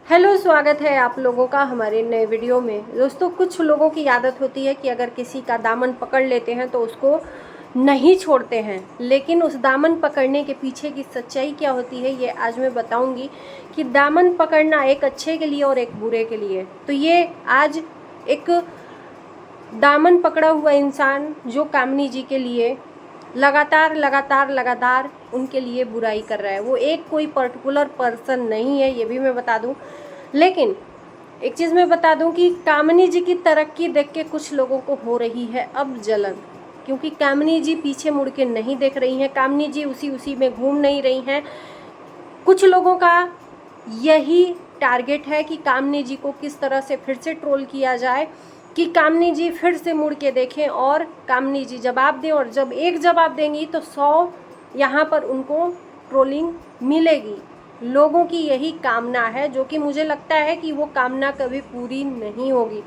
Hello, स्वागत है आप लोगों का हमारे नए वीडियो में। दोस्तों, कुछ लोगों की आदत होती है कि अगर किसी का दामन पकड़ लेते हैं तो उसको नहीं छोड़ते हैं, लेकिन उस दामन पकड़ने के पीछे की सच्चाई क्या होती है ये आज मैं बताऊंगी कि दामन पकड़ना एक अच्छे के लिए और एक बुरे के लिए। तो ये आज एक दामन पकड़ा हुआ इंसान जो कामिनी जी के लिए लगातार उनके लिए बुराई कर रहा है। वो एक कोई पर्टिकुलर पर्सन नहीं है, ये भी मैं बता दूं। लेकिन एक चीज़ मैं बता दूं कि कामिनी जी की तरक्की देख के कुछ लोगों को हो रही है अब जलन, क्योंकि कामिनी जी पीछे मुड़ के नहीं देख रही हैं। कामिनी जी उसी में घूम नहीं रही हैं। कुछ लोगों का यही टारगेट है कि कामिनी जी को किस तरह से फिर से ट्रोल किया जाए, कि कामिनी जी फिर से मुड़ के देखें और कामिनी जी जवाब दें, और जब एक जवाब देंगी तो 100 यहाँ पर उनको ट्रोलिंग मिलेगी। लोगों की यही कामना है, जो कि मुझे लगता है कि वो कामना कभी पूरी नहीं होगी।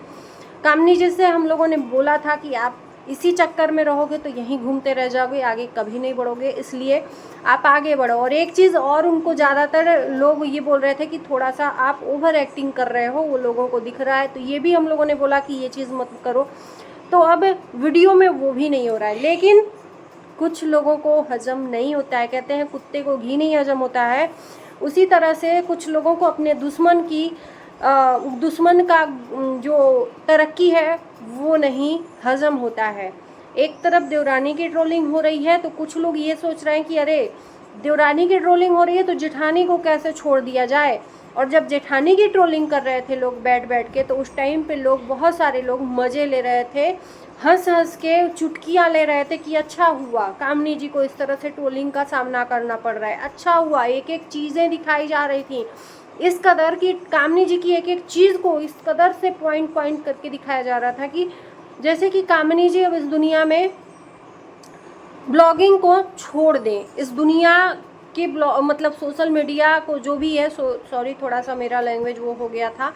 कामिनी जी से हम लोगों ने बोला था कि आप इसी चक्कर में रहोगे तो यहीं घूमते रह जाओगे, आगे कभी नहीं बढ़ोगे, इसलिए आप आगे बढ़ो। और एक चीज़ और, उनको ज़्यादातर लोग ये बोल रहे थे कि थोड़ा सा आप ओवर एक्टिंग कर रहे हो, वो लोगों को दिख रहा है, तो ये भी हम लोगों ने बोला कि ये चीज़ मत करो। तो अब वीडियो में वो भी नहीं हो रहा है, लेकिन कुछ लोगों को हजम नहीं होता है। कहते हैं कुत्ते को घी नहीं हजम होता है, उसी तरह से कुछ लोगों को अपने दुश्मन का जो तरक्की है वो नहीं हजम होता है। एक तरफ देवरानी की ट्रोलिंग हो रही है तो कुछ लोग ये सोच रहे हैं कि अरे देवरानी की ट्रोलिंग हो रही है तो जेठानी को कैसे छोड़ दिया जाए। और जब जेठानी की ट्रोलिंग कर रहे थे लोग बैठ के, तो उस टाइम पे बहुत सारे लोग मज़े ले रहे थे, हंस के चुटकियाँ ले रहे थे कि अच्छा हुआ कामिनी जी को इस तरह से ट्रोलिंग का सामना करना पड़ रहा है, अच्छा हुआ। एक एक चीज़ें दिखाई जा रही थी इस कदर कि कामिनी जी की एक एक चीज़ को इस कदर से पॉइंट करके दिखाया जा रहा था कि जैसे कि कामिनी जी अब इस दुनिया में ब्लॉगिंग को छोड़ दें, इस दुनिया के मतलब सोशल मीडिया को जो भी है, सॉरी थोड़ा सा मेरा लैंग्वेज वो हो गया था,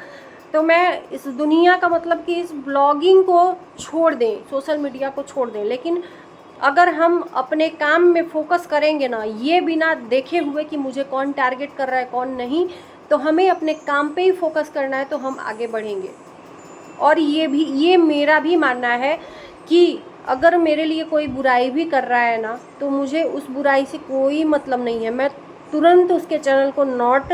तो मैं इस दुनिया का मतलब कि इस ब्लॉगिंग को छोड़ दें, सोशल मीडिया को छोड़ दें। लेकिन अगर हम अपने काम में फोकस करेंगे ना, ये बिना देखे हुए कि मुझे कौन टारगेट कर रहा है कौन नहीं, तो हमें अपने काम पे ही फोकस करना है, तो हम आगे बढ़ेंगे। और ये मेरा भी मानना है कि अगर मेरे लिए कोई बुराई भी कर रहा है ना, तो मुझे उस बुराई से कोई मतलब नहीं है। मैं तुरंत उसके चैनल को नॉट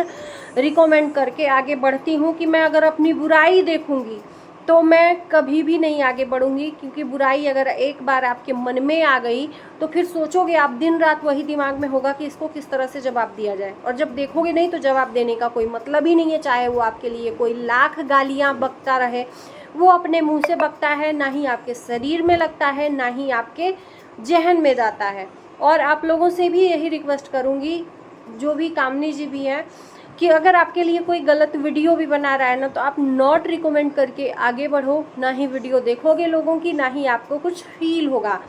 रिकमेंड करके आगे बढ़ती हूँ कि मैं अगर अपनी बुराई देखूँगी तो मैं कभी भी नहीं आगे बढ़ूँगी, क्योंकि बुराई अगर एक बार आपके मन में आ गई तो फिर सोचोगे आप, दिन रात वही दिमाग में होगा कि इसको किस तरह से जवाब दिया जाए। और जब देखोगे नहीं तो जवाब देने का कोई मतलब ही नहीं है, चाहे वो आपके लिए कोई लाख गालियाँ बकता रहे, वो अपने मुंह से बकता है, ना ही आपके शरीर में लगता है, ना ही आपके जहन में जाता है। और आप लोगों से भी यही रिक्वेस्ट करूँगी, जो भी कामिनी जी भी हैं, कि अगर आपके लिए कोई गलत वीडियो भी बना रहा है ना, तो आप नॉट रिकमेंड करके आगे बढ़ो। ना ही वीडियो देखोगे लोगों की, ना ही आपको कुछ फील होगा।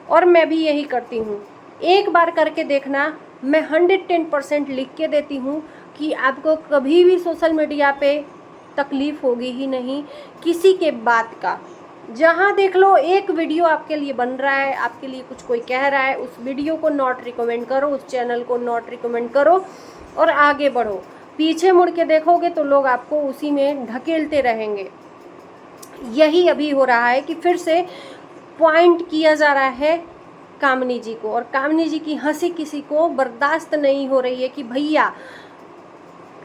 और मैं भी यही करती हूँ, एक बार करके देखना, मैं 110% लिख के देती हूँ कि आपको कभी भी सोशल मीडिया पे तकलीफ़ होगी ही नहीं किसी के बात का। जहाँ देख लो एक वीडियो आपके लिए बन रहा है, आपके लिए कुछ कोई कह रहा है, उस वीडियो को नॉट रिकमेंड करो, उस चैनल को नॉट रिकमेंड करो और आगे बढ़ो। पीछे मुड़ के देखोगे तो लोग आपको उसी में ढकेलते रहेंगे। यही अभी हो रहा है कि फिर से पॉइंट किया जा रहा है कामिनी जी को, और कामिनी जी की हंसी किसी को बर्दाश्त नहीं हो रही है कि भैया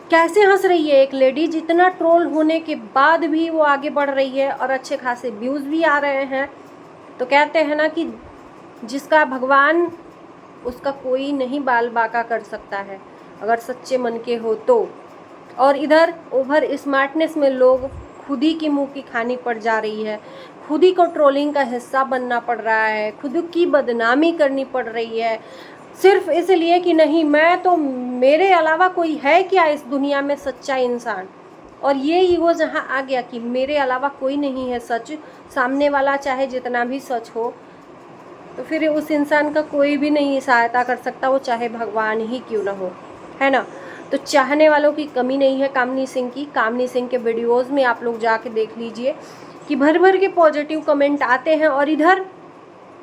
कैसे हंस रही है एक लेडी, जितना ट्रोल होने के बाद भी वो आगे बढ़ रही है और अच्छे खासे व्यूज़ भी आ रहे हैं। तो कहते हैं ना कि जिसका भगवान, उसका कोई नहीं बाल बांका कर सकता है अगर सच्चे मन के हो तो। और इधर ओवर स्मार्टनेस में लोग खुद ही की मुंह की खानी पड़ जा रही है, खुद ही को ट्रोलिंग का हिस्सा बनना पड़ रहा है, खुद की बदनामी करनी पड़ रही है, सिर्फ इसलिए कि नहीं मैं तो, मेरे अलावा कोई है क्या इस दुनिया में सच्चा इंसान। और ये ईगो जहाँ आ गया कि मेरे अलावा कोई नहीं है सच, सामने वाला चाहे जितना भी सच हो, तो फिर उस इंसान का कोई भी नहीं सहायता कर सकता, वो चाहे भगवान ही क्यों ना हो, है ना। तो चाहने वालों की कमी नहीं है कामिनी सिंह की। कामिनी सिंह के वीडियोस में आप लोग जाके देख लीजिए कि भर के पॉजिटिव कमेंट आते हैं, और इधर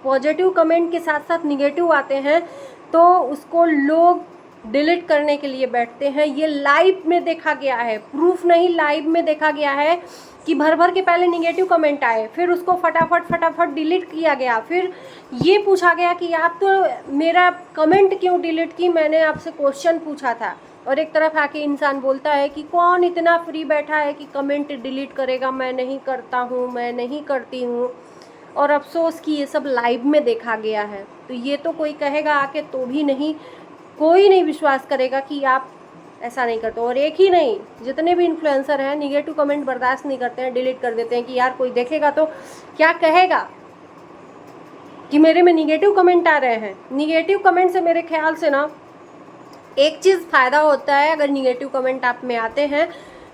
पॉजिटिव कमेंट के साथ साथ निगेटिव आते हैं, तो उसको लोग डिलीट करने के लिए बैठते हैं। ये लाइव में देखा गया है, प्रूफ नहीं, लाइव में देखा गया है कि भर भर के पहले निगेटिव कमेंट आए, फिर उसको फटाफट डिलीट किया गया, फिर ये पूछा गया कि आप तो मेरा कमेंट क्यों डिलीट की, मैंने आपसे क्वेश्चन पूछा था। और एक तरफ आके इंसान बोलता है कि कौन इतना फ्री बैठा है कि कमेंट डिलीट करेगा, मैं नहीं करता हूँ, मैं नहीं करती हूँ। और अफसोस कि ये सब लाइव में देखा गया है। तो ये तो कोई कहेगा आके तो भी नहीं, कोई नहीं विश्वास करेगा कि आप ऐसा नहीं करते। और एक ही नहीं, जितने भी इन्फ्लुएंसर हैं निगेटिव कमेंट बर्दाश्त नहीं करते हैं, डिलीट कर देते हैं कि यार कोई देखेगा तो क्या कहेगा कि मेरे में निगेटिव कमेंट आ रहे हैं। निगेटिव कमेंट से मेरे ख्याल से ना एक चीज़ फ़ायदा होता है, अगर निगेटिव कमेंट आप में आते हैं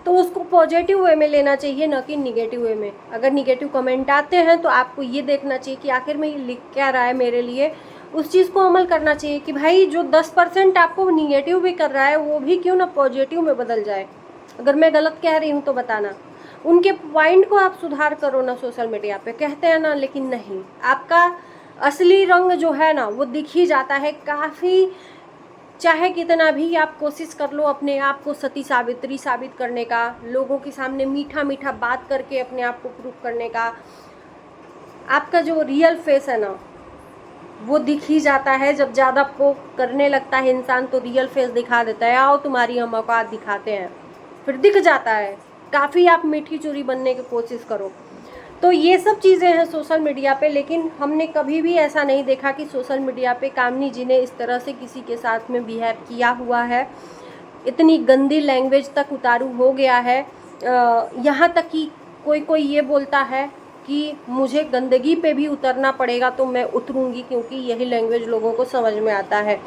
तो उसको पॉजिटिव वे में लेना चाहिए, न कि निगेटिव वे में। अगर निगेटिव कमेंट आते हैं तो आपको ये देखना चाहिए कि आखिर में ये लिख क्या रहा है मेरे लिए, उस चीज़ को अमल करना चाहिए कि भाई जो 10% आपको निगेटिव भी कर रहा है वो भी क्यों ना पॉजिटिव में बदल जाए। अगर मैं गलत कह रही हूँ तो बताना, उनके पॉइंट को आप सुधार करो ना सोशल मीडिया पे, कहते हैं ना, लेकिन नहीं, आपका असली रंग जो है ना वो दिख ही जाता है काफ़ी। चाहे कितना भी आप कोशिश कर लो अपने आप को सती सावित्री साबित करने का, लोगों के सामने मीठा मीठा बात करके अपने आप को प्रूव करने का, आपका जो रियल फेस है ना वो दिख ही जाता है। जब ज़्यादा पोक करने लगता है इंसान तो रियल फेस दिखा देता है, आओ तुम्हारी हम औकात दिखाते हैं, फिर दिख जाता है। काफ़ी आप मीठी चूरी बनने की कोशिश करो। तो ये सब चीज़ें हैं सोशल मीडिया पे, लेकिन हमने कभी भी ऐसा नहीं देखा कि सोशल मीडिया पे कामनी जी ने इस तरह से किसी के साथ में बिहेव किया हुआ है। इतनी गंदी लैंग्वेज तक उतारू हो गया है, यहाँ तक कि कोई ये बोलता है कि मुझे गंदगी पे भी उतरना पड़ेगा तो मैं उतरूँगी, क्योंकि यही लैंग्वेज लोगों को समझ में आता है।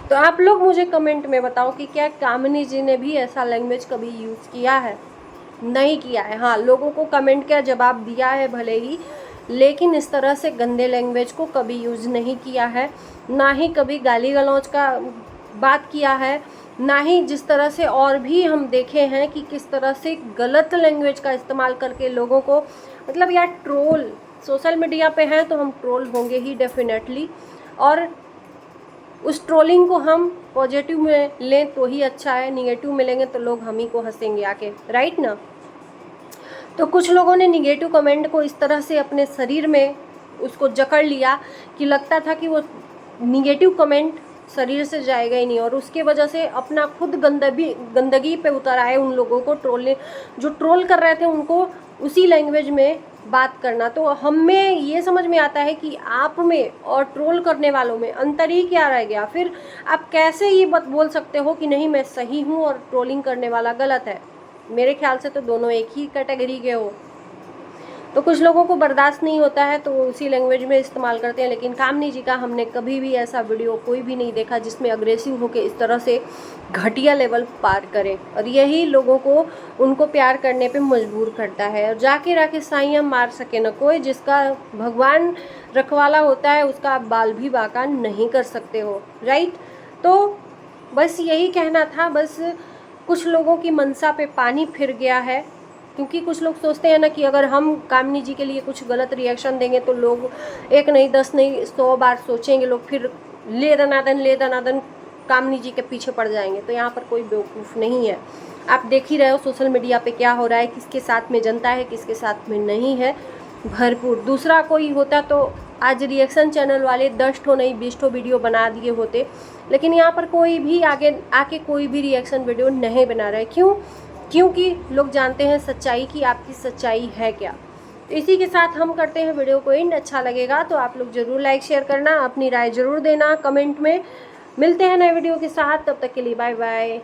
तो आप लोग मुझे कमेंट में बताओ कि क्या कामनी जी ने भी ऐसा लैंग्वेज कभी यूज़ किया है? नहीं किया है। हाँ, लोगों को कमेंट का जवाब दिया है भले ही, लेकिन इस तरह से गंदे लैंग्वेज को कभी यूज़ नहीं किया है, ना ही कभी गाली गलौज का बात किया है, ना ही जिस तरह से और भी हम देखे हैं कि किस तरह से गलत लैंग्वेज का इस्तेमाल करके लोगों को, मतलब यार ट्रोल, सोशल मीडिया पे हैं तो हम ट्रोल होंगे ही डेफिनेटली, और उस ट्रोलिंग को हम पॉजिटिव में लें तो ही अच्छा है, निगेटिव में लेंगे तो लोग हम ही को हंसेंगे आके, राइट ना। तो कुछ लोगों ने निगेटिव कमेंट को इस तरह से अपने शरीर में उसको जकड़ लिया कि लगता था कि वो निगेटिव कमेंट शरीर से जाएगा ही नहीं, और उसके वजह से अपना खुद गंदगी पे उतर आए उन लोगों को ट्रोलने, जो ट्रोल कर रहे थे उनको उसी लैंग्वेज में बात करना। तो हमें ये समझ में आता है कि आप में और ट्रोल करने वालों में अंतर ही क्या रह गया। फिर आप कैसे ये बात बोल सकते हो कि नहीं मैं सही हूँ और ट्रोलिंग करने वाला गलत है? मेरे ख्याल से तो दोनों एक ही कैटेगरी के हो। तो कुछ लोगों को बर्दाश्त नहीं होता है तो उसी लैंग्वेज में इस्तेमाल करते हैं, लेकिन कामनी जी का हमने कभी भी ऐसा वीडियो कोई भी नहीं देखा जिसमें अग्रेसिव होकर इस तरह से घटिया लेवल पार करें, और यही लोगों को उनको प्यार करने पे मजबूर करता है। और जाके राके साइयाँ मार सके न कोई, जिसका भगवान रखवाला होता है उसका आप बाल भी बाका नहीं कर सकते हो, राइट। तो बस यही कहना था। बस कुछ लोगों की मनसा पे पानी फिर गया है, क्योंकि कुछ लोग सोचते हैं ना कि अगर हम कामनी जी के लिए कुछ गलत रिएक्शन देंगे तो लोग एक नहीं 10 नहीं 100 बार सोचेंगे, लोग फिर ले दनादन कामनी जी के पीछे पड़ जाएंगे। तो यहाँ पर कोई बेवकूफ़ नहीं है। आप देख ही रहे हो सोशल मीडिया पे क्या हो रहा है, किसके साथ में जनता है, किसके साथ में नहीं है, भरपूर। दूसरा कोई होता तो आज रिएक्शन चैनल वाले 10 ठो नहीं 20 ठो वीडियो बना दिए होते, लेकिन यहाँ पर कोई भी आगे आके कोई भी रिएक्शन वीडियो नहीं बना रहा है। क्यों? क्योंकि लोग जानते हैं सच्चाई की, आपकी सच्चाई है क्या। तो इसी के साथ हम करते हैं वीडियो को एंड। अच्छा लगेगा तो आप लोग ज़रूर लाइक शेयर करना, अपनी राय ज़रूर देना कमेंट में। मिलते हैं नए वीडियो के साथ, तब तक के लिए बाय बाय।